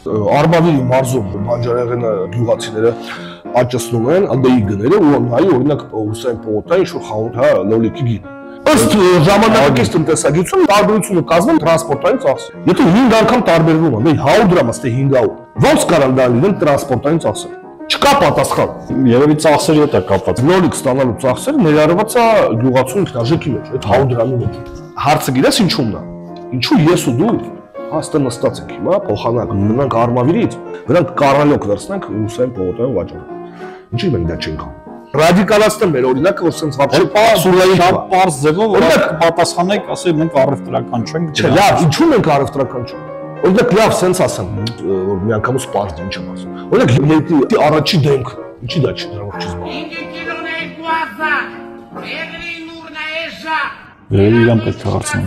Արմավիրի մարզում բանջարեղենը գյուղացիները աճեցնում են, անդեի գները ու նայի օրինակ Հուսեին պողոտա ինչ-որ խանութ հա լոլիկի գին։ Ըստ ժամանակակից տնտեսագիտություն տարբերությունը կազմում տրանսպորտային ծախսեր։ Եթե 5 անգամ տարբերվում է, 100 դրամ ասते 500, ոնց կարան դա լինել տրանսպորտային ծախսեր։ Չկա պատասխան։ Երևի ծախսերի հետ է կապված։ Լոլիկ ստանալու ծախսերը ներառված է գյուղացու ինքնարժեքի մեջ, այդ 100 դրամի մեջ։ Հարցը գիտես ինչու՞մն է։ Ինչու ես ու դու հաստատ նստած ենք հիմա փոխանակ մնանք Արմավիրից, նրանք կարալոկ վերցնենք Հուսեին պողոտային վաճառը։ Ինչի՞ մենք դա չենք անում։ Ռադիկալացնեմ մեր օրինակը, որ sense вообще շատ պարզ ձևով օրինակ պատասխանեք, ասել մենք առևտրական չենք։ Չէ, լավ, ինչու մենք առևտրական չենք։ Օրինակ լավ sense ասեմ, որ միանգամից պարզ ինչ եմ ասում։ Օրինակ հետի առաջի դեմք, ինչի դա չի դրանով չի զբաղվում։ Երևի իրան պետք է հարցնեմ։